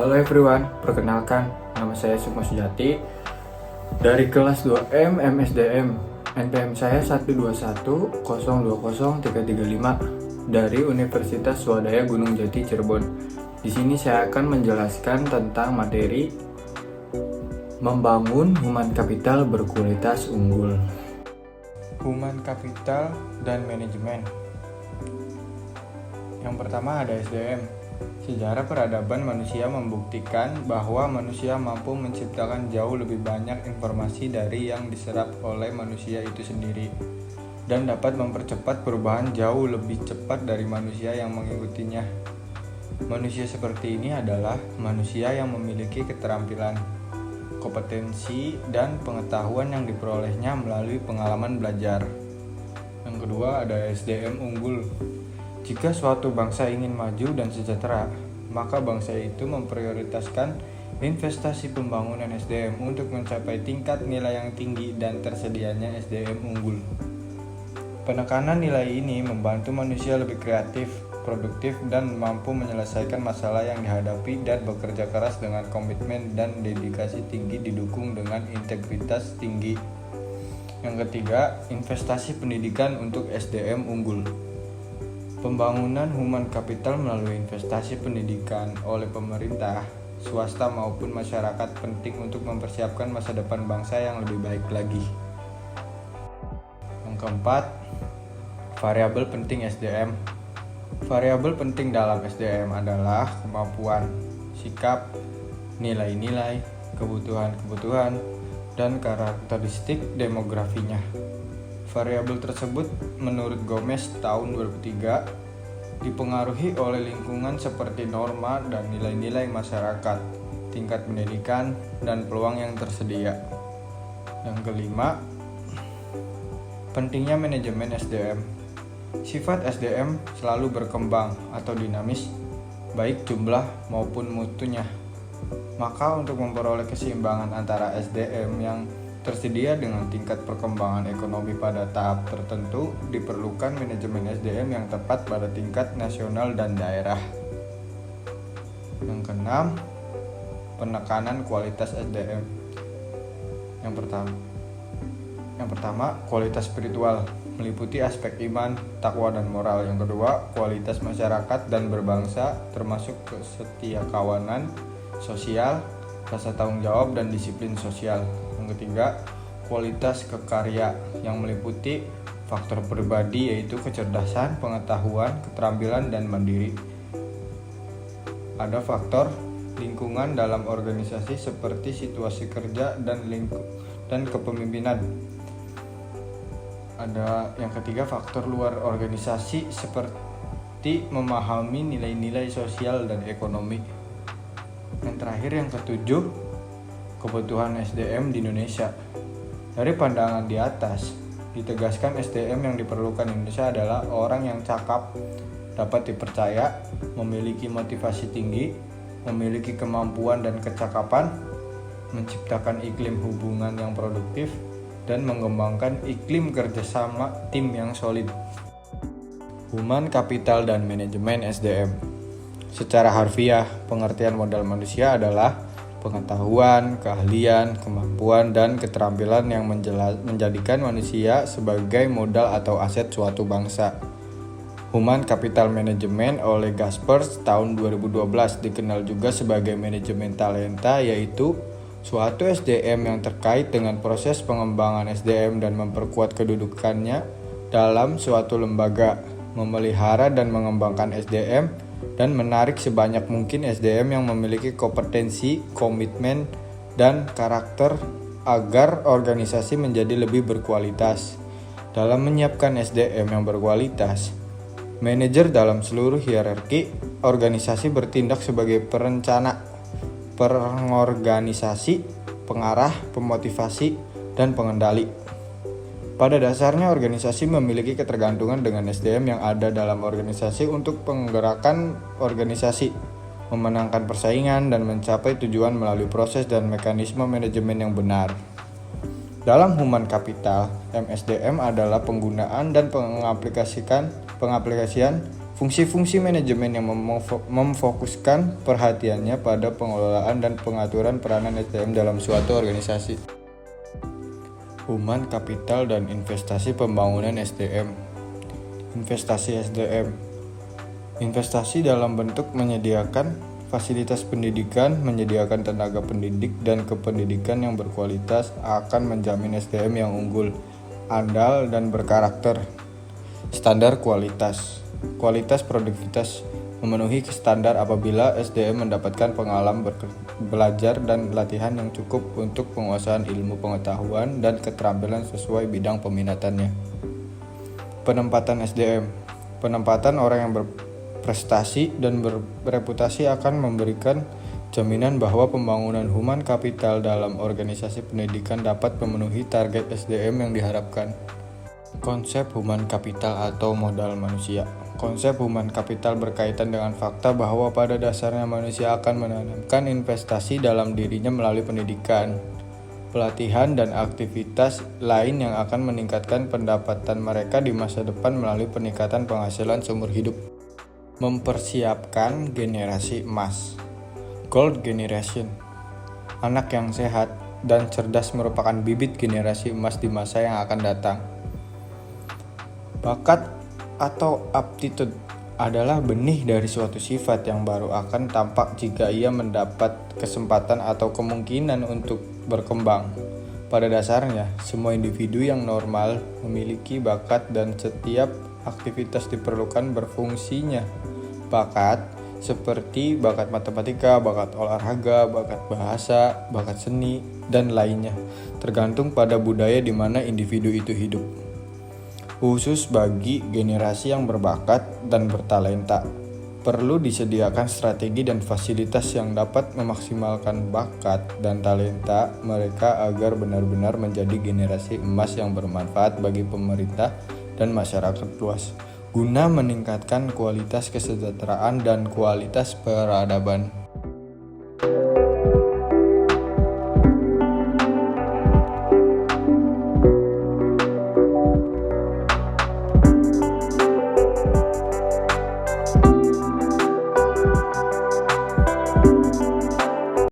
Halo everyone, perkenalkan nama saya Sukma Sujati dari kelas 2M MSDM. NPM saya 121020335 dari Universitas Swadaya Gunung Jati Cirebon. Di sini saya akan menjelaskan tentang materi membangun human capital berkualitas unggul. Human capital dan manajemen. Yang pertama ada SDM. Sejarah peradaban manusia membuktikan bahwa manusia mampu menciptakan jauh lebih banyak informasi dari yang diserap oleh manusia itu sendiri dan dapat mempercepat perubahan jauh lebih cepat dari manusia yang mengikutinya. Manusia seperti ini adalah manusia yang memiliki keterampilan, kompetensi, dan pengetahuan yang diperolehnya melalui pengalaman belajar. Yang kedua ada SDM unggul. Jika suatu bangsa ingin maju dan sejahtera, maka bangsa itu memprioritaskan investasi pembangunan SDM untuk mencapai tingkat nilai yang tinggi dan tersedianya SDM unggul. Penekanan nilai ini membantu manusia lebih kreatif, produktif, dan mampu menyelesaikan masalah yang dihadapi dan bekerja keras dengan komitmen dan dedikasi tinggi didukung dengan integritas tinggi. Yang ketiga, investasi pendidikan untuk SDM unggul. Pembangunan human capital melalui investasi pendidikan oleh pemerintah, swasta maupun masyarakat penting untuk mempersiapkan masa depan bangsa yang lebih baik lagi. Yang keempat, variabel penting SDM. Variabel penting dalam SDM adalah kemampuan, sikap, nilai-nilai, kebutuhan-kebutuhan, dan karakteristik demografinya. Variabel tersebut menurut Gomez tahun 2003 dipengaruhi oleh lingkungan seperti norma dan nilai-nilai masyarakat, tingkat pendidikan, dan peluang yang tersedia. Yang kelima, pentingnya manajemen SDM. Sifat SDM selalu berkembang atau dinamis, baik jumlah maupun mutunya. Maka untuk memperoleh keseimbangan antara SDM yang tersedia dengan tingkat perkembangan ekonomi pada tahap tertentu, diperlukan manajemen SDM yang tepat pada tingkat nasional dan daerah. Yang keenam, penekanan kualitas SDM. Yang pertama, kualitas spiritual, meliputi aspek iman, takwa, dan moral. Yang kedua, kualitas masyarakat dan berbangsa, termasuk kesetiakawanan sosial, rasa tanggung jawab, dan disiplin sosial. Yang ketiga, kualitas kekarya yang meliputi faktor pribadi yaitu kecerdasan, pengetahuan, keterampilan, dan mandiri. Ada faktor lingkungan dalam organisasi seperti situasi kerja dan kepemimpinan. Ada yang ketiga, faktor luar organisasi seperti memahami nilai-nilai sosial dan ekonomi. Yang terakhir, yang ketujuh, kebutuhan SDM di Indonesia. Dari pandangan di atas, ditegaskan SDM yang diperlukan Indonesia adalah orang yang cakap, dapat dipercaya, memiliki motivasi tinggi, memiliki kemampuan dan kecakapan, menciptakan iklim hubungan yang produktif, dan mengembangkan iklim kerjasama tim yang solid. Human capital dan manajemen SDM. Secara harfiah, pengertian modal manusia adalah pengetahuan, keahlian, kemampuan, dan keterampilan yang menjadikan manusia sebagai modal atau aset suatu bangsa. Human Capital Management oleh Gaspers tahun 2012 dikenal juga sebagai manajemen talenta, yaitu suatu SDM yang terkait dengan proses pengembangan SDM dan memperkuat kedudukannya dalam suatu lembaga, memelihara dan mengembangkan SDM, dan menarik sebanyak mungkin SDM yang memiliki kompetensi, komitmen, dan karakter agar organisasi menjadi lebih berkualitas. Dalam menyiapkan SDM yang berkualitas, manajer dalam seluruh hierarki organisasi bertindak sebagai perencana, pengorganisasi, pengarah, pemotivasi, dan pengendali. Pada dasarnya, organisasi memiliki ketergantungan dengan SDM yang ada dalam organisasi untuk penggerakkan organisasi, memenangkan persaingan, dan mencapai tujuan melalui proses dan mekanisme manajemen yang benar. Dalam human capital, MSDM adalah penggunaan dan pengaplikasian Fungsi-fungsi manajemen yang memfokuskan perhatiannya pada pengelolaan dan pengaturan peranan SDM dalam suatu organisasi. Human Capital dan Investasi Pembangunan SDM. Investasi SDM. Investasi dalam bentuk menyediakan fasilitas pendidikan, menyediakan tenaga pendidik dan kependidikan yang berkualitas akan menjamin SDM yang unggul, andal dan berkarakter. Standar kualitas. Kualitas produktivitas memenuhi standar apabila SDM mendapatkan pengalaman belajar dan latihan yang cukup untuk penguasaan ilmu pengetahuan dan keterampilan sesuai bidang peminatannya. Penempatan SDM. Penempatan orang yang berprestasi dan bereputasi akan memberikan jaminan bahwa pembangunan human capital dalam organisasi pendidikan dapat memenuhi target SDM yang diharapkan. Konsep human capital atau modal manusia. Konsep human capital berkaitan dengan fakta bahwa pada dasarnya manusia akan menanamkan investasi dalam dirinya melalui pendidikan, pelatihan, dan aktivitas lain yang akan meningkatkan pendapatan mereka di masa depan melalui peningkatan penghasilan seumur hidup. Mempersiapkan generasi emas. Gold Generation. Anak yang sehat dan cerdas merupakan bibit generasi emas di masa yang akan datang. Bakat atau aptitude adalah benih dari suatu sifat yang baru akan tampak jika ia mendapat kesempatan atau kemungkinan untuk berkembang. Pada dasarnya, semua individu yang normal memiliki bakat dan setiap aktivitas diperlukan berfungsinya. Bakat seperti bakat matematika, bakat olahraga, bakat bahasa, bakat seni, dan lainnya, tergantung pada budaya di mana individu itu hidup. Khusus bagi generasi yang berbakat dan bertalenta, perlu disediakan strategi dan fasilitas yang dapat memaksimalkan bakat dan talenta mereka agar benar-benar menjadi generasi emas yang bermanfaat bagi pemerintah dan masyarakat luas, guna meningkatkan kualitas kesejahteraan dan kualitas peradaban.